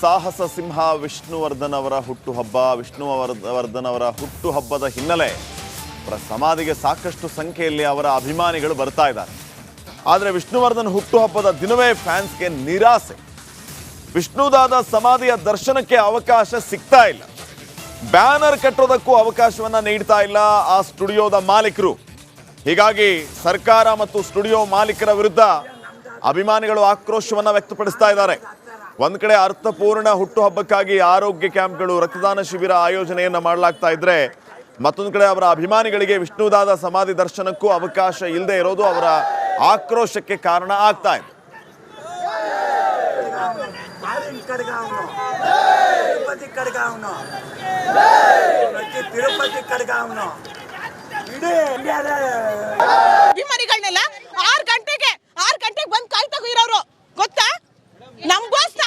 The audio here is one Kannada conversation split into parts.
ಸಾಹಸ ಸಿಂಹ ವಿಷ್ಣುವರ್ಧನ್ ಅವರ ಹುಟ್ಟುಹಬ್ಬ. ವಿಷ್ಣುವರ್ಧನ್ ಅವರ ಹುಟ್ಟುಹಬ್ಬದ ಹಿನ್ನೆಲೆ ಅವರ ಸಮಾಧಿಗೆ ಸಾಕಷ್ಟು ಸಂಖ್ಯೆಯಲ್ಲಿ ಅವರ ಅಭಿಮಾನಿಗಳು ಬರ್ತಾ ಇದ್ದಾರೆ. ಆದರೆ ವಿಷ್ಣುವರ್ಧನ್ ಹುಟ್ಟುಹಬ್ಬದ ದಿನವೇ ಫ್ಯಾನ್ಸ್ಗೆ ನಿರಾಸೆ. ವಿಷ್ಣುದಾದ ಸಮಾಧಿಯ ದರ್ಶನಕ್ಕೆ ಅವಕಾಶ ಸಿಗ್ತಾ ಇಲ್ಲ. ಬ್ಯಾನರ್ ಕಟ್ಟೋದಕ್ಕೂ ಅವಕಾಶವನ್ನ ನೀಡ್ತಾ ಇಲ್ಲ ಆ ಸ್ಟುಡಿಯೋದ ಮಾಲೀಕರು. ಹೀಗಾಗಿ ಸರ್ಕಾರ ಮತ್ತು ಸ್ಟುಡಿಯೋ ಮಾಲೀಕರ ವಿರುದ್ಧ ಅಭಿಮಾನಿಗಳು ಆಕ್ರೋಶವನ್ನ ವ್ಯಕ್ತಪಡಿಸ್ತಾ ಇದ್ದಾರೆ. ಒಂದ್ ಕಡೆ ಅರ್ಥಪೂರ್ಣ ಹುಟ್ಟುಹಬ್ಬಕ್ಕಾಗಿ ಆರೋಗ್ಯ ಕ್ಯಾಂಪ್ಗಳು, ರಕ್ತದಾನ ಶಿಬಿರ ಆಯೋಜನೆಯನ್ನ ಮಾಡಲಾಗ್ತಾ ಇದ್ರೆ, ಮತ್ತೊಂದು ಕಡೆ ಅವರ ಅಭಿಮಾನಿಗಳಿಗೆ ವಿಷ್ಣುದಾದ ಸಮಾಧಿ ದರ್ಶನಕ್ಕೂ ಅವಕಾಶ ಇಲ್ಲದೆ ಇರೋದು ಅವರ ಆಕ್ರೋಶಕ್ಕೆ ಕಾರಣ ಆಗ್ತಾ ಇದೆ. ಅಭಿಮಾನಿಗಳನ್ನೆಲ್ಲ 6 ಗಂಟೆಗೆ ಬಂದು ಕಾಯ್ತಾ ಇರೋರು ಗೊತ್ತಾ? ನಮ್ಗೋಸ್ಕರ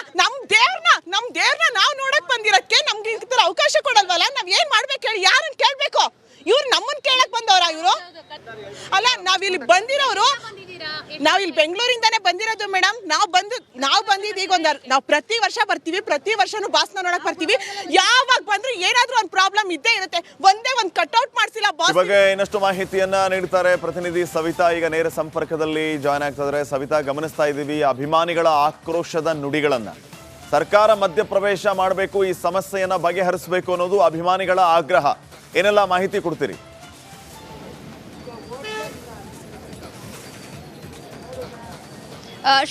ನಮ್ ದೇವ್ರನ್ನ ನಾವು ನೋಡಕ್ ಬಂದಿರಕ್ಕೆ ನಮ್ಗೆ ಅವಕಾಶ ಕೊಡಲ್ವಲ್ಲ. ನಾವ್ ಏನ್ ಮಾಡ್ಬೇಕು ಹೇಳಿ? ಯಾರನ್ನ ಕೇಳ್ಬೇಕು? ಇವ್ರು ನಮ್ಮನ್ನ ಕೇಳಕ್ ಬಂದವ್ರ? ಇವ್ರು ಅಲ್ಲ, ನಾವಿಲ್ಲಿ ಬಂದಿರೋರು, ನಾವಿಲ್ಲಿ ಬೆಂಗಳೂರಿಂದಾನೇ ಬಂದಿರೋದು ಮೇಡಮ್. ನಾವು ಬಂದಿದ್ದು ಈಗ ನಾವು ಪ್ರತಿ ವರ್ಷ ಬರ್ತೀವಿ, ಪ್ರತಿ ವರ್ಷನೂ ಬಾಸ್ನ ನೋಡಕ್ ಬರ್ತೀವಿ. ಯಾವಾಗ ಬಂದ್ರು ಏನಾದ್ರೂ ಒಂದು ಪ್ರಾಬ್ಲಮ್ ಇದ್ದೇ ಇರುತ್ತೆ. ಒಂದೇ ಒಂದು ಕಟ್ಔಟ್ ಮಾಡ್ಸಿಲ್ಲ ಬಾಸ್. ಬಗ್ಗೆ ಇನ್ನಷ್ಟು ಮಾಹಿತಿಯನ್ನ ನೀಡ್ತಾರೆ ಪ್ರತಿನಿಧಿ ಸವಿತಾ. ಈಗ ನೇರ ಸಂಪರ್ಕದಲ್ಲಿ ಜಾಯ್ನ್ ಆಗ್ತಿದ್ದಾರೆ. ಸವಿತಾ, ಗಮನಿಸ್ತಾ ಇದ್ದೀವಿ ಅಭಿಮಾನಿಗಳ ಆಕ್ರೋಶದ ನುಡಿಗಳನ್ನ. ಸರ್ಕಾರ ಮಧ್ಯಪ್ರವೇಶ ಮಾಡಬೇಕು, ಈ ಸಮಸ್ಯೆಯನ್ನ ಬಗೆಹರಿಸಬೇಕು ಅನ್ನೋದು ಅಭಿಮಾನಿಗಳ ಆಗ್ರಹ. ಏನೆಲ್ಲ ಮಾಹಿತಿ ಕೊಡ್ತೀರಿ?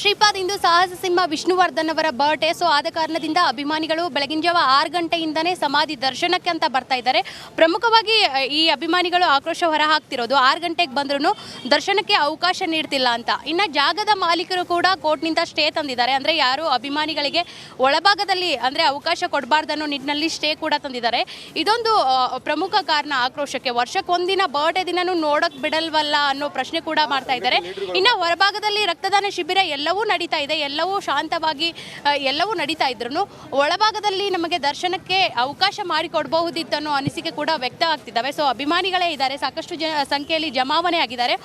ಶ್ರೀಪಾದ್, ಇಂದು ಸಾಹಸ ಸಿಂಹ ವಿಷ್ಣುವರ್ಧನ್ ಅವರ ಬರ್ಡೇ. ಸೊ ಆದ ಕಾರಣದಿಂದ ಅಭಿಮಾನಿಗಳು ಬೆಳಗಿನ ಜಾವ 6 ಗಂಟೆಯಿಂದನೇ ಸಮಾಧಿ ದರ್ಶನಕ್ಕೆ ಅಂತ ಬರ್ತಾ ಇದ್ದಾರೆ. ಪ್ರಮುಖವಾಗಿ ಈ ಅಭಿಮಾನಿಗಳು ಆಕ್ರೋಶ ಹೊರಹಾಕ್ತಿರೋದು 6 ಗಂಟೆಗೆ ಬಂದ್ರೂ ದರ್ಶನಕ್ಕೆ ಅವಕಾಶ ನೀಡ್ತಿಲ್ಲ ಅಂತ. ಇನ್ನು ಜಾಗದ ಮಾಲೀಕರು ಕೂಡ ಕೋರ್ಟ್ನಿಂದ ಸ್ಟೇ ತಂದಿದ್ದಾರೆ. ಅಂದರೆ ಯಾರು ಅಭಿಮಾನಿಗಳಿಗೆ ಒಳಭಾಗದಲ್ಲಿ ಅಂದರೆ ಅವಕಾಶ ಕೊಡಬಾರ್ದನ್ನೋ ನಿಟ್ಟಿನಲ್ಲಿ ಸ್ಟೇ ಕೂಡ ತಂದಿದ್ದಾರೆ. ಇದೊಂದು ಪ್ರಮುಖ ಕಾರಣ ಆಕ್ರೋಶಕ್ಕೆ. ವರ್ಷಕ್ಕೊಂದಿನ ಬರ್ಡೇ ದಿನನೂ ನೋಡೋಕೆ ಬಿಡಲ್ವಲ್ಲ ಅನ್ನೋ ಪ್ರಶ್ನೆ ಕೂಡ ಮಾಡ್ತಾ ಇದ್ದಾರೆ. ಇನ್ನು ಹೊರಭಾಗದಲ್ಲಿ ರಕ್ತದಾನ ಶಿಬಿರ ಎಲ್ಲವೂ ನಡೀತಾ ಇದೆ, ಎಲ್ಲವೂ ಶಾಂತವಾಗಿ ಎಲ್ಲವೂ ನಡೀತಾ ಇದ್ರು ಒಳಭಾಗದಲ್ಲಿ ನಮಗೆ ದರ್ಶನಕ್ಕೆ ಅವಕಾಶ ಮಾಡಿಕೊಡಬಹುದಿತ್ತು ಅನ್ನೋ ಅನಿಸಿಕೆ ಕೂಡ ವ್ಯಕ್ತ ಆಗ್ತಿದ್ದಾವೆ. ಸೊ ಅಭಿಮಾನಿಗಳೇ ಇದ್ದಾರೆ, ಸಾಕಷ್ಟು ಸಂಖ್ಯೆಯಲ್ಲಿ ಜಮಾವಣೆ ಆಗಿದ್ದಾರೆ.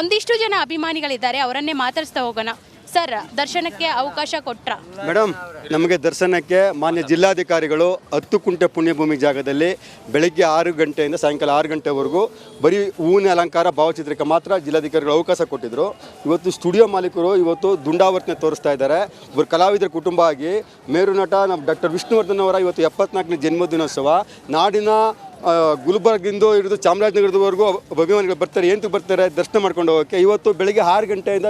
ಒಂದಿಷ್ಟು ಜನ ಅಭಿಮಾನಿಗಳಿದ್ದಾರೆ, ಅವರನ್ನೇ ಮಾತಾಡಿಸ್ತಾ ಹೋಗೋಣ. ಸರ್, ದರ್ಶನಕ್ಕೆ ಅವಕಾಶ ಕೊಟ್ರ? ಮೇಡಮ್, ನಮಗೆ ದರ್ಶನಕ್ಕೆ ಮಾನ್ಯ ಜಿಲ್ಲಾಧಿಕಾರಿಗಳು 10 ಕುಂಟೆ ಪುಣ್ಯಭೂಮಿ ಜಾಗದಲ್ಲಿ ಬೆಳಗ್ಗೆ 6 ಗಂಟೆಯಿಂದ ಸಾಯಂಕಾಲ 6 ಗಂಟೆವರೆಗೂ ಬರೀ ಹೂವಿನ ಅಲಂಕಾರ ಭಾವಚಿತ್ರಕ್ಕೆ ಮಾತ್ರ ಜಿಲ್ಲಾಧಿಕಾರಿಗಳು ಅವಕಾಶ ಕೊಟ್ಟಿದ್ದರು. ಇವತ್ತು ಸ್ಟುಡಿಯೋ ಮಾಲೀಕರು ಇವತ್ತು ದುಂಡಾವರ್ತನೆ ತೋರಿಸ್ತಾ ಇದ್ದಾರೆ. ಒಬ್ಬರು ಕಲಾವಿದರ ಕುಟುಂಬ ಆಗಿ ಮೇರು ನಟ ನಮ್ಮ ಡಾಕ್ಟರ್ ವಿಷ್ಣುವರ್ಧನ್ ಅವರ ಇವತ್ತು 74ನೇ ಜನ್ಮದಿನೋತ್ಸವ. ನಾಡಿನ ಗುಲ್ಬರ್ಗಿಂದ ಹಿಡಿದು ಚಾಮರಾಜನಗರದವರೆಗೂ ಅಭಿಮಾನಿಗಳು ಬರ್ತಾರೆ. ಏನಕ್ಕೆ ಬರ್ತಾರೆ? ದರ್ಶನ ಮಾಡ್ಕೊಂಡು ಹೋಗೋಕ್ಕೆ. ಇವತ್ತು ಬೆಳಗ್ಗೆ 6 ಗಂಟೆಯಿಂದ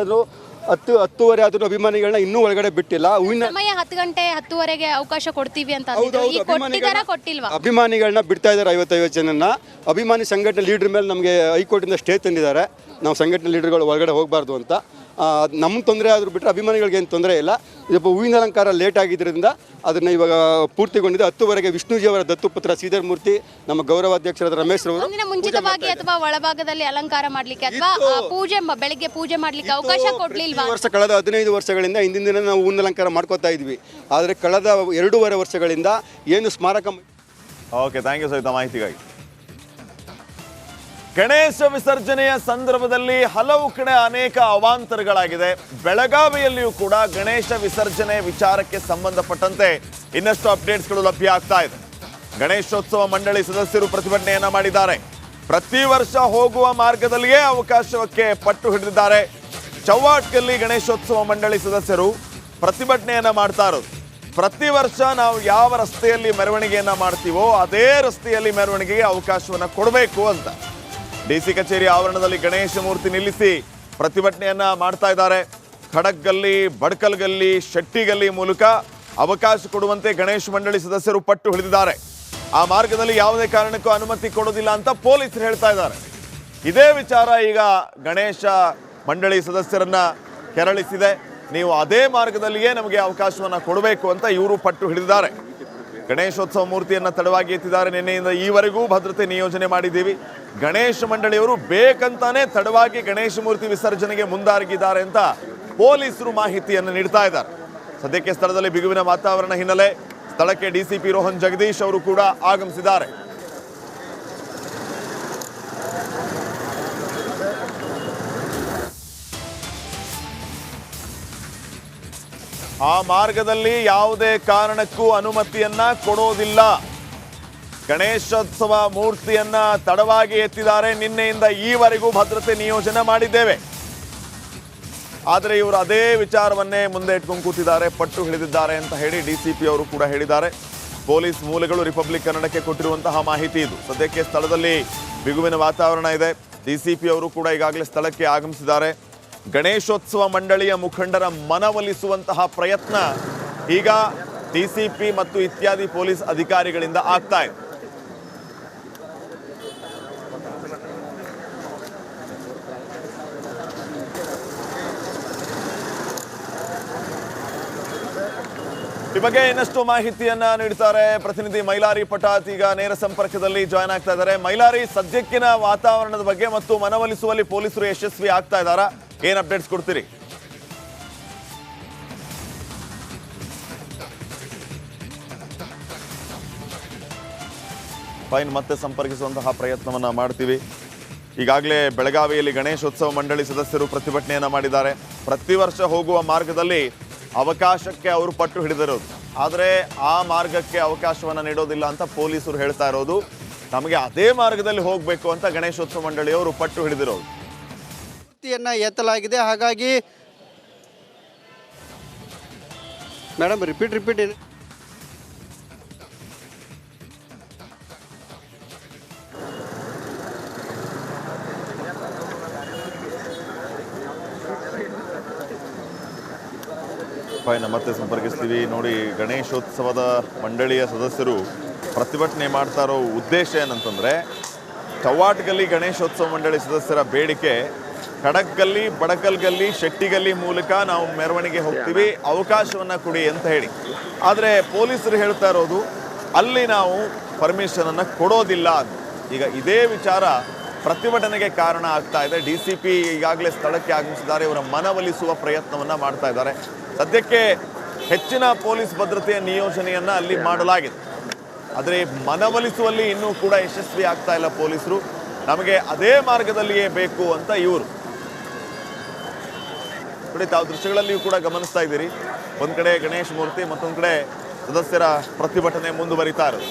10:10 ಆದರೂ ಅಭಿಮಾನಿಗಳನ್ನ ಇನ್ನೂ ಒಳಗಡೆ ಬಿಟ್ಟಿಲ್ಲ. ಸಮಯ 10 ಗಂಟೆ 10:30ಗೆ ಅವಕಾಶ ಕೊಡ್ತೀವಿ ಅಂತ ಕೊಟ್ಟಿಲ್ವಾ? ಅಭಿಮಾನಿಗಳನ್ನ ಬಿಡ್ತಾ ಇದ್ದಾರೆ. 55 ಜನನ ಅಭಿಮಾನಿ ಸಂಘಟನೆ ಲೀಡರ್ ಮೇಲೆ ನಮಗೆ ಹೈಕೋರ್ಟಿಂದ ಸ್ಟೇ ತಂದಿದ್ದಾರೆ. ನಾವು ಸಂಘಟನೆ ಲೀಡರ್ಗಳು ಒಳಗಡೆ ಹೋಗಬಾರ್ದು ಅಂತ. ನಮ್ಗೆ ತೊಂದರೆ ಆದರೂ ಬಿಟ್ಟರೆ ಅಭಿಮಾನಿಗಳಿಗೆ ಏನು ತೊಂದರೆ ಇಲ್ಲ. ಇದಪ್ಪ ಹೂವಿನ ಅಲಂಕಾರ ಲೇಟ್ ಆಗಿದ್ದರಿಂದ ಅದನ್ನು ಇವಾಗ ಪೂರ್ತಿಗೊಂಡಿದೆ. 10:00ವರೆಗೆ ವಿಷ್ಣುಜಿ ಅವರ ದತ್ತುಪುತ್ರ ಶ್ರೀಧರ್ ಮೂರ್ತಿ, ನಮ್ಮ ಗೌರವಾಧ್ಯಕ್ಷರಾದ ರಮೇಶ್ ರವರು ಮುಂಚಿತವಾಗಿ ಅಥವಾ ಒಳಭಾಗದಲ್ಲಿ ಅಲಂಕಾರ ಮಾಡಲಿಕ್ಕೆ ಅಥವಾ ಬೆಳಗ್ಗೆ ಪೂಜೆ ಮಾಡಲಿಕ್ಕೆ ಅವಕಾಶ ಕೊಡಲಿಲ್ವಾ? ಕಳೆದ 15 ವರ್ಷಗಳಿಂದ ಹಿಂದಿನ ದಿನ ನಾವು ಹೂವಿನ ಅಲಂಕಾರ ಮಾಡ್ಕೋತಾ ಇದ್ವಿ. ಆದರೆ ಕಳೆದ 2.5 ವರ್ಷಗಳಿಂದ ಏನು ಸ್ಮಾರಕ. ಓಕೆ, ಥ್ಯಾಂಕ್ ಯು ಸವಿತಾ ಮಾಹಿತಿಗಾಗಿ. ಗಣೇಶ ವಿಸರ್ಜನೆಯ ಸಂದರ್ಭದಲ್ಲಿ ಹಲವು ಕಡೆ ಅನೇಕ ಅವಾಂತರಗಳಾಗಿದೆ. ಬೆಳಗಾವಿಯಲ್ಲಿಯೂ ಕೂಡ ಗಣೇಶ ವಿಸರ್ಜನೆ ವಿಚಾರಕ್ಕೆ ಸಂಬಂಧಪಟ್ಟಂತೆ ಇನ್ನಷ್ಟು ಅಪ್ಡೇಟ್ಸ್ಗಳು ಲಭ್ಯ ಆಗ್ತಾ ಇದೆ. ಗಣೇಶೋತ್ಸವ ಮಂಡಳಿ ಸದಸ್ಯರು ಪ್ರತಿಭಟನೆಯನ್ನ ಮಾಡಿದ್ದಾರೆ. ಪ್ರತಿ ವರ್ಷ ಹೋಗುವ ಮಾರ್ಗದಲ್ಲಿಯೇ ಅವಕಾಶಕ್ಕೆ ಪಟ್ಟು ಹಿಡಿದಿದ್ದಾರೆ. ಚೌವಾಟ್ನಲ್ಲಿ ಗಣೇಶೋತ್ಸವ ಮಂಡಳಿ ಸದಸ್ಯರು ಪ್ರತಿಭಟನೆಯನ್ನ ಮಾಡ್ತಾ ಇರೋದು. ಪ್ರತಿ ವರ್ಷ ನಾವು ಯಾವ ರಸ್ತೆಯಲ್ಲಿ ಮೆರವಣಿಗೆಯನ್ನ ಮಾಡ್ತೀವೋ ಅದೇ ರಸ್ತೆಯಲ್ಲಿ ಮೆರವಣಿಗೆಗೆ ಅವಕಾಶವನ್ನ ಕೊಡಬೇಕು ಅಂತ ಡಿಸಿ ಕಚೇರಿ ಆವರಣದಲ್ಲಿ ಗಣೇಶ ಮೂರ್ತಿ ನಿಲ್ಲಿಸಿ ಪ್ರತಿಭಟನೆಯನ್ನ ಮಾಡ್ತಾ ಇದ್ದಾರೆ. ಖಡಕ್ಗಲ್ಲಿ, ಬಡ್ಕಲ್ಗಲ್ಲಿ, ಶೆಟ್ಟಿಗಲ್ಲಿ ಮೂಲಕ ಅವಕಾಶ ಕೊಡುವಂತೆ ಗಣೇಶ ಮಂಡಳಿ ಸದಸ್ಯರು ಪಟ್ಟು ಹಿಡಿದಿದ್ದಾರೆ. ಆ ಮಾರ್ಗದಲ್ಲಿ ಯಾವುದೇ ಕಾರಣಕ್ಕೂ ಅನುಮತಿ ಕೊಡೋದಿಲ್ಲ ಅಂತ ಪೊಲೀಸರು ಹೇಳ್ತಾ ಇದ್ದಾರೆ. ಇದೇ ವಿಚಾರ ಈಗ ಗಣೇಶ ಮಂಡಳಿ ಸದಸ್ಯರನ್ನ ಕೆರಳಿಸಿದೆ. ನೀವು ಅದೇ ಮಾರ್ಗದಲ್ಲಿಯೇ ನಮಗೆ ಅವಕಾಶವನ್ನ ಕೊಡಬೇಕು ಅಂತ ಇವರು ಪಟ್ಟು ಹಿಡಿದಿದ್ದಾರೆ. ಗಣೇಶೋತ್ಸವ ಮೂರ್ತಿಯನ್ನ ತಡವಾಗಿ ಎತ್ತಿದ್ದಾರೆ. ನಿನ್ನೆಯಿಂದ ಈವರೆಗೂ ಭದ್ರತೆ ನಿಯೋಜನೆ ಮಾಡಿದ್ದೀವಿ. ಗಣೇಶ ಮಂಡಳಿಯವರು ಬೇಕಂತಾನೆ ತಡವಾಗಿ ಗಣೇಶ ಮೂರ್ತಿ ವಿಸರ್ಜನೆಗೆ ಮುಂದಾಗಿದ್ದಾರೆ ಅಂತ ಪೊಲೀಸರು ಮಾಹಿತಿಯನ್ನು ನೀಡ್ತಾ ಇದ್ದಾರೆ. ಸದ್ಯಕ್ಕೆ ಸ್ಥಳದಲ್ಲಿ ಬಿಗುವಿನ ವಾತಾವರಣ ಹಿನ್ನೆಲೆ ಸ್ಥಳಕ್ಕೆ ಡಿಸಿಪಿ ರೋಹನ್ ಜಗದೀಶ್ ಅವರು ಕೂಡ ಆಗಮಿಸಿದ್ದಾರೆ. ಆ ಮಾರ್ಗದಲ್ಲಿ ಯಾವುದೇ ಕಾರಣಕ್ಕೂ ಅನುಮತಿಯನ್ನ ಕೊಡೋದಿಲ್ಲ. ಗಣೇಶೋತ್ಸವ ಮೂರ್ತಿಯನ್ನ ತಡವಾಗಿ ಎತ್ತಿದ್ದಾರೆ. ನಿನ್ನೆಯಿಂದ ಈವರೆಗೂ ಭದ್ರತೆ ನಿಯೋಜನೆ ಮಾಡಿದ್ದೇವೆ. ಆದರೆ ಇವರು ಅದೇ ವಿಚಾರವನ್ನೇ ಮುಂದೆ ಇಟ್ಕೊಂಡು ಕೂತಿದ್ದಾರೆ, ಪಟ್ಟು ಹಿಡಿದಿದ್ದಾರೆ ಅಂತ ಹೇಳಿ ಡಿಸಿಪಿ ಅವರು ಕೂಡ ಹೇಳಿದ್ದಾರೆ. ಪೊಲೀಸ್ ಮೂಲಗಳು ರಿಪಬ್ಲಿಕ್ ಕನ್ನಡಕ್ಕೆ ಕೊಟ್ಟಿರುವಂತಹ ಮಾಹಿತಿ ಇದು. ಸದ್ಯಕ್ಕೆ ಸ್ಥಳದಲ್ಲಿ ಬಿಗುವಿನ ವಾತಾವರಣ ಇದೆ. ಡಿಸಿಪಿ ಅವರು ಕೂಡ ಈಗಾಗಲೇ ಸ್ಥಳಕ್ಕೆ ಆಗಮಿಸಿದ್ದಾರೆ. ಗಣೇಶೋತ್ಸವ ಮಂಡಳಿಯ ಮುಖಂಡರ ಮನವೊಲಿಸುವಂತಹ ಪ್ರಯತ್ನ ಈಗ ಡಿಸಿಪಿ ಮತ್ತು ಇತ್ಯಾದಿ ಪೊಲೀಸ್ ಅಧಿಕಾರಿಗಳಿಂದ ಆಗ್ತಾ ಇದೆ. ಈ ಬಗ್ಗೆ ಇನ್ನಷ್ಟು ಮಾಹಿತಿಯನ್ನ ನೀಡ್ತಾರೆ ಪ್ರತಿನಿಧಿ ಮೈಲಾರಿ ಪಟಾತ್. ಈಗ ನೇರ ಸಂಪರ್ಕದಲ್ಲಿ ಜಾಯ್ನ್ ಆಗ್ತಾ ಇದ್ದಾರೆ. ಮೈಲಾರಿ, ಸದ್ಯಕ್ಕಿನ ವಾತಾವರಣದ ಬಗ್ಗೆ ಮತ್ತು ಮನವೊಲಿಸುವಲ್ಲಿ ಪೊಲೀಸರು ಯಶಸ್ವಿ ಆಗ್ತಾ ಇದ್ದಾರಾ? ಏನ್ ಅಪ್ಡೇಟ್ಸ್ ಕೊಡ್ತೀರಿ? ಫೈನ್, ಮತ್ತೆ ಸಂಪರ್ಕಿಸುವಂತಹ ಪ್ರಯತ್ನವನ್ನ ಮಾಡ್ತೀವಿ. ಈಗಾಗಲೇ ಬೆಳಗಾವಿಯಲ್ಲಿ ಗಣೇಶೋತ್ಸವ ಮಂಡಳಿ ಸದಸ್ಯರು ಪ್ರತಿಭಟನೆಯನ್ನ ಮಾಡಿದ್ದಾರೆ. ಪ್ರತಿ ವರ್ಷ ಹೋಗುವ ಮಾರ್ಗದಲ್ಲಿ ಅವಕಾಶಕ್ಕೆ ಅವರು ಪಟ್ಟು ಹಿಡಿದಿರೋದು, ಆದರೆ ಆ ಮಾರ್ಗಕ್ಕೆ ಅವಕಾಶವನ್ನು ನೀಡೋದಿಲ್ಲ ಅಂತ ಪೊಲೀಸರು ಹೇಳ್ತಾ ಇರೋದು. ನಮಗೆ ಅದೇ ಮಾರ್ಗದಲ್ಲಿ ಹೋಗಬೇಕು ಅಂತ ಗಣೇಶೋತ್ಸವ ಮಂಡಳಿಯವರು ಪಟ್ಟು ಹಿಡಿದಿರೋದು. ಎತ್ತಲಾಗಿದೆ. ಹಾಗಾಗಿ ಮೇಡಮ್ ರಿಪೀಟ್ ಫೈನ್, ಮತ್ತೆ ಸಂಪರ್ಕಿಸ್ತೀವಿ. ನೋಡಿ, ಗಣೇಶೋತ್ಸವದ ಮಂಡಳಿಯ ಸದಸ್ಯರು ಪ್ರತಿಭಟನೆ ಮಾಡ್ತಾ ಇರೋ ಉದ್ದೇಶ ಏನಂತಂದರೆ, ಚವ್ವಾಟ್ ಗಲ್ಲಿ ಗಣೇಶೋತ್ಸವ ಮಂಡಳಿ ಸದಸ್ಯರ ಬೇಡಿಕೆ ಖಡಕ್ ಗಲ್ಲಿ, ಬಡಕಲ್ ಗಲ್ಲಿ, ಶೆಟ್ಟಿಗಲ್ಲಿ ಮೂಲಕ ನಾವು ಮೆರವಣಿಗೆ ಹೋಗ್ತೀವಿ, ಅವಕಾಶವನ್ನು ಕೊಡಿ ಅಂತ ಹೇಳಿ. ಆದರೆ ಪೊಲೀಸರು ಹೇಳ್ತಾ ಇರೋದು ಅಲ್ಲಿ ನಾವು ಪರ್ಮಿಷನನ್ನು ಕೊಡೋದಿಲ್ಲ ಅಂತ. ಈಗ ಇದೇ ವಿಚಾರ ಪ್ರತಿಭಟನೆಗೆ ಕಾರಣ ಆಗ್ತಾ ಇದೆ. ಡಿಸಿಪಿ ಈಗಾಗಲೇ ಸ್ಥಳಕ್ಕೆ ಆಗಮಿಸಿದ್ದಾರೆ. ಇವರ ಮನವೊಲಿಸುವ ಪ್ರಯತ್ನವನ್ನು ಮಾಡ್ತಾ ಇದ್ದಾರೆ. ಸದ್ಯಕ್ಕೆ ಹೆಚ್ಚಿನ ಪೊಲೀಸ್ ಭದ್ರತೆಯ ನಿಯೋಜನೆಯನ್ನು ಅಲ್ಲಿ ಮಾಡಲಾಗಿದೆ. ಆದರೆ ಮನವೊಲಿಸುವಲ್ಲಿ ಇನ್ನೂ ಕೂಡ ಯಶಸ್ವಿ ಆಗ್ತಾ ಇಲ್ಲ ಪೊಲೀಸರು. ನಮಗೆ ಅದೇ ಮಾರ್ಗದಲ್ಲಿಯೇ ಬೇಕು ಅಂತ ಇವರು ನೋಡಿ, ತಾವು ದೃಶ್ಯಗಳಲ್ಲಿಯೂ ಕೂಡ ಗಮನಿಸ್ತಾ ಇದ್ದೀರಿ. ಒಂದು ಕಡೆ ಗಣೇಶ್ ಮೂರ್ತಿ, ಮತ್ತೊಂದು ಕಡೆ ಸದಸ್ಯರ ಪ್ರತಿಭಟನೆ ಮುಂದುವರಿತಾ ಇರೋದು.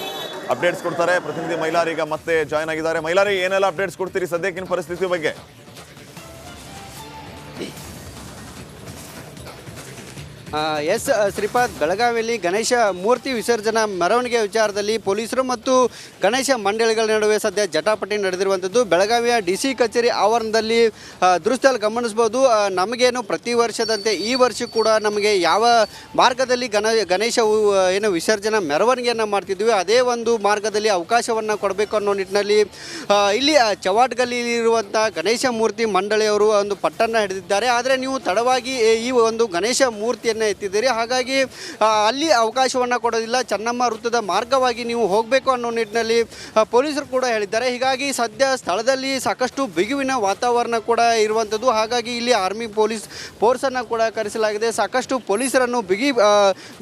ಅಪ್ಡೇಟ್ಸ್ ಕೊಡ್ತಾರೆ ಪ್ರತಿನಿಧಿ ಮೈಲಾರಿ. ಈಗ ಮತ್ತೆ ಜಾಯ್ನ್ ಆಗಿದ್ದಾರೆ. ಮೈಲಾರಿ, ಏನೆಲ್ಲ ಅಪ್ಡೇಟ್ಸ್ ಕೊಡ್ತೀರಿ ಸದ್ಯಕ್ಕಿನ ಪರಿಸ್ಥಿತಿ ಬಗ್ಗೆ? ಎಸ್ ಶ್ರೀಪಾದ್, ಬೆಳಗಾವಿಯಲ್ಲಿ ಗಣೇಶ ಮೂರ್ತಿ ವಿಸರ್ಜನಾ ಮೆರವಣಿಗೆ ವಿಚಾರದಲ್ಲಿ ಪೊಲೀಸರು ಮತ್ತು ಗಣೇಶ ಮಂಡಳಿಗಳ ನಡುವೆ ಸದ್ಯ ಜಟಾಪಟಿ ನಡೆದಿರುವಂಥದ್ದು. ಬೆಳಗಾವಿಯ ಡಿಸಿ ಕಚೇರಿ ಆವರಣದಲ್ಲಿ ದೃಶ್ಯದಲ್ಲಿ ಗಮನಿಸ್ಬೋದು. ನಮಗೇನು ಪ್ರತಿ ವರ್ಷದಂತೆ ಈ ವರ್ಷ ಕೂಡ ನಮಗೆ ಯಾವ ಮಾರ್ಗದಲ್ಲಿ ಗಣೇಶ ಏನು ವಿಸರ್ಜನಾ ಮೆರವಣಿಗೆಯನ್ನು ಮಾಡ್ತಿದ್ವಿ ಅದೇ ಒಂದು ಮಾರ್ಗದಲ್ಲಿ ಅವಕಾಶವನ್ನು ಕೊಡಬೇಕು ಅನ್ನೋ ನಿಟ್ಟಿನಲ್ಲಿ ಇಲ್ಲಿ ಚವಾಟ್ಗಲ್ಲಿರುವಂಥ ಗಣೇಶ ಮೂರ್ತಿ ಮಂಡಳಿಯವರು ಒಂದು ಪಟ್ಟನ್ನು ಹಿಡಿದಿದ್ದಾರೆ. ಆದರೆ ನೀವು ತಡವಾಗಿ ಈ ಒಂದು ಗಣೇಶ ಮೂರ್ತಿಯನ್ನು ಎತ್ತಿದ್ದೀರಿ, ಹಾಗಾಗಿ ಅಲ್ಲಿ ಅವಕಾಶವನ್ನು ಕೊಡೋದಿಲ್ಲ, ಚೆನ್ನಮ್ಮ ವೃತ್ತದ ಮಾರ್ಗವಾಗಿ ನೀವು ಹೋಗಬೇಕು ಅನ್ನೋ ನಿಟ್ಟಿನಲ್ಲಿ ಪೊಲೀಸರು ಕೂಡ ಹೇಳಿದ್ದಾರೆ. ಹೀಗಾಗಿ ಸದ್ಯ ಸ್ಥಳದಲ್ಲಿ ಸಾಕಷ್ಟು ಬಿಗುವಿನ ವಾತಾವರಣ ಕೂಡ ಇರುವಂಥದ್ದು. ಹಾಗಾಗಿ ಇಲ್ಲಿ ಆರ್ಮಿ ಪೊಲೀಸ್ ಫೋರ್ಸನ್ನು ಕೂಡ ಕರೆಸಲಾಗಿದೆ. ಸಾಕಷ್ಟು ಪೊಲೀಸರನ್ನು ಬಿಗಿ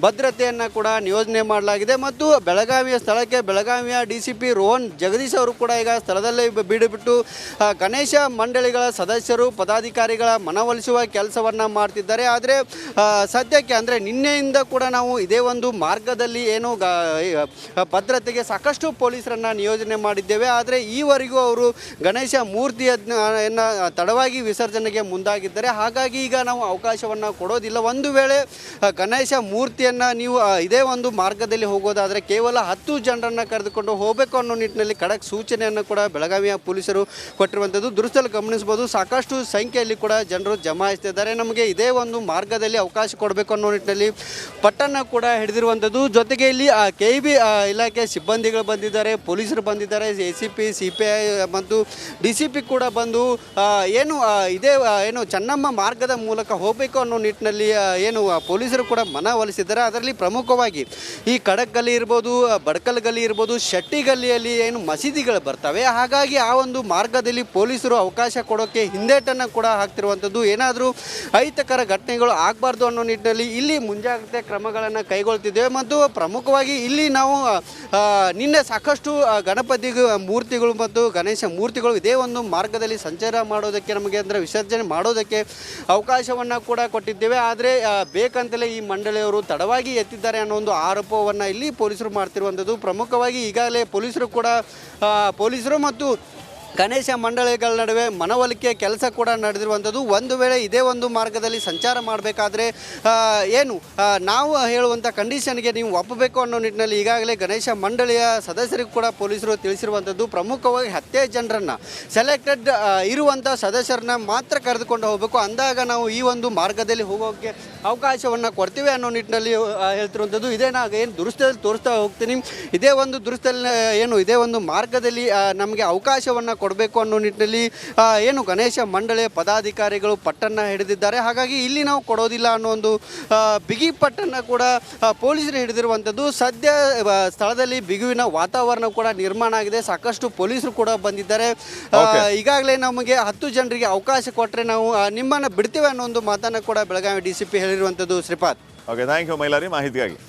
ಭದ್ರತೆಯನ್ನು ಕೂಡ ನಿಯೋಜನೆ ಮಾಡಲಾಗಿದೆ. ಮತ್ತು ಬೆಳಗಾವಿಯ ಸ್ಥಳಕ್ಕೆ ಬೆಳಗಾವಿಯ ಡಿಸಿಪಿ ರೋಹನ್ ಜಗದೀಶ್ ಅವರು ಕೂಡ ಈಗ ಸ್ಥಳದಲ್ಲೇ ಬೀಡುಬಿಟ್ಟು ಗಣೇಶ ಮಂಡಳಿಗಳ ಸದಸ್ಯರು ಪದಾಧಿಕಾರಿಗಳ ಮನವೊಲಿಸುವ ಕೆಲಸವನ್ನು ಮಾಡ್ತಿದ್ದಾರೆ. ಆದರೆ ಸದ್ಯಕ್ಕೆ ಅಂದರೆ ನಿನ್ನೆಯಿಂದ ಕೂಡ ನಾವು ಇದೇ ಒಂದು ಮಾರ್ಗದಲ್ಲಿ ಏನು ಭದ್ರತೆಗೆ ಸಾಕಷ್ಟು ಪೊಲೀಸರನ್ನು ನಿಯೋಜನೆ ಮಾಡಿದ್ದೇವೆ. ಆದರೆ ಈವರೆಗೂ ಅವರು ಗಣೇಶ ಮೂರ್ತಿಯನ್ನು ತಡವಾಗಿ ವಿಸರ್ಜನೆಗೆ ಮುಂದಾಗಿದ್ದಾರೆ. ಹಾಗಾಗಿ ಈಗ ನಾವು ಅವಕಾಶವನ್ನು ಕೊಡೋದಿಲ್ಲ. ಒಂದು ವೇಳೆ ಗಣೇಶ ಮೂರ್ತಿಯನ್ನು ನೀವು ಇದೇ ಒಂದು ಮಾರ್ಗದಲ್ಲಿ ಹೋಗೋದಾದರೆ ಕೇವಲ 10 ಜನರನ್ನು ಕರೆದುಕೊಂಡು ಹೋಗಬೇಕು ಅನ್ನೋ ನಿಟ್ಟಿನಲ್ಲಿ ಖಡಕ್ ಸೂಚನೆಯನ್ನು ಕೂಡ ಬೆಳಗಾವಿಯ ಪೊಲೀಸರು ಕೊಟ್ಟಿರುವಂಥದ್ದು ದೃಶ್ಯದಲ್ಲಿ ಗಮನಿಸ್ಬೋದು. ಸಾಕಷ್ಟು ಸಂಖ್ಯೆಯಲ್ಲಿ ಕೂಡ ಜನರು ಜಮಾಯಿಸ್ತಿದ್ದಾರೆ. ನಮಗೆ ಇದೇ ಒಂದು ಮಾರ್ಗದಲ್ಲಿ ಅವಕಾಶ ಕೊಡಬೇಕು ಅನ್ನೋ ನಿಟ್ಟಿನಲ್ಲಿ ಪಟ್ಟನ್ನು ಕೂಡ ಹಿಡಿದಿರುವಂಥದ್ದು. ಜೊತೆಗೆ ಇಲ್ಲಿ KIB ಇಲಾಖೆ ಸಿಬ್ಬಂದಿಗಳು ಬಂದಿದ್ದಾರೆ, ಪೊಲೀಸರು ಬಂದಿದ್ದಾರೆ, ACP, CPI ಮತ್ತು DCP ಕೂಡ ಬಂದು ಇದೇ ಚೆನ್ನಮ್ಮ ಮಾರ್ಗದ ಮೂಲಕ ಹೋಗಬೇಕು ಅನ್ನೋ ನಿಟ್ಟಿನಲ್ಲಿ ಪೊಲೀಸರು ಕೂಡ ಮನವೊಲಿಸಿದ್ದಾರೆ. ಅದರಲ್ಲಿ ಪ್ರಮುಖವಾಗಿ ಈ ಖಡಕ್ ಗಲ್ಲಿ ಇರ್ಬೋದು, ಬಡಕಲ್ ಗಲ್ಲಿ ಇರ್ಬೋದು, ಶೆಟ್ಟಿ ಗಲ್ಲಿಯಲ್ಲಿ ಮಸೀದಿಗಳು ಬರ್ತವೆ. ಹಾಗಾಗಿ ಆ ಒಂದು ಮಾರ್ಗದಲ್ಲಿ ಪೊಲೀಸರು ಅವಕಾಶ ಕೊಡೋಕ್ಕೆ ಹಿಂದೇಟನ್ನು ಕೂಡ ಹಾಕ್ತಿರುವಂಥದ್ದು. ಏನಾದರೂ ಅಹಿತಕರ ಘಟನೆಗಳು ಆಗಬಾರ್ದು ಅನ್ನೋ ನಿಟ್ಟಿನಲ್ಲಿ ನಿಟ್ಟಿನಲ್ಲಿ ಇಲ್ಲಿ ಮುಂಜಾಗ್ರತೆ ಕ್ರಮಗಳನ್ನು ಕೈಗೊಳ್ತಿದ್ದೇವೆ ಮತ್ತು ಪ್ರಮುಖವಾಗಿ ಇಲ್ಲಿ ನಾವು ನಿನ್ನೆ ಸಾಕಷ್ಟು ಗಣಪತಿ ಮೂರ್ತಿಗಳು ಮತ್ತು ಗಣೇಶ ಮೂರ್ತಿಗಳು ಇದೇ ಒಂದು ಮಾರ್ಗದಲ್ಲಿ ಸಂಚಾರ ಮಾಡೋದಕ್ಕೆ ನಮಗೆ ಅಂದರೆ ವಿಸರ್ಜನೆ ಮಾಡೋದಕ್ಕೆ ಅವಕಾಶವನ್ನು ಕೂಡ ಕೊಟ್ಟಿದ್ದೇವೆ. ಆದರೆ ಬೇಕಂತಲೇ ಈ ಮಂಡಳಿಯವರು ತಡವಾಗಿ ಎತ್ತಿದ್ದಾರೆ ಅನ್ನೋ ಒಂದು ಆರೋಪವನ್ನು ಇಲ್ಲಿ ಪೊಲೀಸರು ಮಾಡ್ತಿರುವಂಥದ್ದು. ಪ್ರಮುಖವಾಗಿ ಈಗಾಗಲೇ ಪೊಲೀಸರು ಮತ್ತು ಗಣೇಶ ಮಂಡಳಿಗಳ ನಡುವೆ ಮನವೊಲಿಕೆ ಕೆಲಸ ಕೂಡ ನಡೆದಿರುವಂಥದ್ದು. ಒಂದು ವೇಳೆ ಇದೇ ಒಂದು ಮಾರ್ಗದಲ್ಲಿ ಸಂಚಾರ ಮಾಡಬೇಕಾದ್ರೆ ನಾವು ಹೇಳುವಂಥ ಕಂಡೀಷನ್ಗೆ ನೀವು ಒಪ್ಪಬೇಕು ಅನ್ನೋ ನಿಟ್ಟಿನಲ್ಲಿ ಈಗಾಗಲೇ ಗಣೇಶ ಮಂಡಳಿಯ ಸದಸ್ಯರಿಗೂ ಕೂಡ ಪೊಲೀಸರು ತಿಳಿಸಿರುವಂಥದ್ದು. ಪ್ರಮುಖವಾಗಿ 10 ಜನರನ್ನು ಸೆಲೆಕ್ಟೆಡ್ ಇರುವಂಥ ಸದಸ್ಯರನ್ನ ಮಾತ್ರ ಕರೆದುಕೊಂಡು ಹೋಗಬೇಕು, ಅಂದಾಗ ನಾವು ಈ ಒಂದು ಮಾರ್ಗದಲ್ಲಿ ಹೋಗೋಕ್ಕೆ ಅವಕಾಶವನ್ನು ಕೊಡ್ತೀವಿ ಅನ್ನೋ ನಿಟ್ಟಿನಲ್ಲಿ ಹೇಳ್ತಿರುವಂಥದ್ದು. ಇದೇ ನಾನು ಏನು ದುರಸ್ತಿಯಲ್ಲಿ ತೋರಿಸ್ತಾ ಹೋಗ್ತೀನಿ. ಇದೇ ಒಂದು ದುರಸ್ತಿಯಲ್ಲಿ ಇದೇ ಒಂದು ಮಾರ್ಗದಲ್ಲಿ ನಮಗೆ ಅವಕಾಶವನ್ನು ಕೊಡಬೇಕು ಅನ್ನೋ ನಿಟ್ಟಿನಲ್ಲಿ ಗಣೇಶ ಮಂಡಳಿಯ ಪದಾಧಿಕಾರಿಗಳು ಪಟ್ಟನ್ನು ಹಿಡಿದಿದ್ದಾರೆ. ಹಾಗಾಗಿ ಇಲ್ಲಿ ನಾವು ಕೊಡೋದಿಲ್ಲ ಅನ್ನೋ ಒಂದು ಬಿಗಿ ಪಟ್ಟನ್ನು ಕೂಡ ಪೊಲೀಸರು ಹಿಡಿದಿರುವಂಥದ್ದು. ಸದ್ಯ ಸ್ಥಳದಲ್ಲಿ ಬಿಗುವಿನ ವಾತಾವರಣ ಕೂಡ ನಿರ್ಮಾಣ ಆಗಿದೆ. ಸಾಕಷ್ಟು ಪೊಲೀಸರು ಕೂಡ ಬಂದಿದ್ದಾರೆ. ಈಗಾಗಲೇ ನಮಗೆ 10 ಜನರಿಗೆ ಅವಕಾಶ ಕೊಟ್ಟರೆ ನಾವು ನಿಮ್ಮನ್ನು ಬಿಡ್ತೇವೆ ಅನ್ನೋ ಒಂದು ಮಾತನ್ನು ಕೂಡ ಬೆಳಗಾವಿ DCP ಹೇಳಿರುವಂಥದ್ದು. Shripad, okay, thank you Mailari ಮಾಹಿತಿಗಾಗಿ.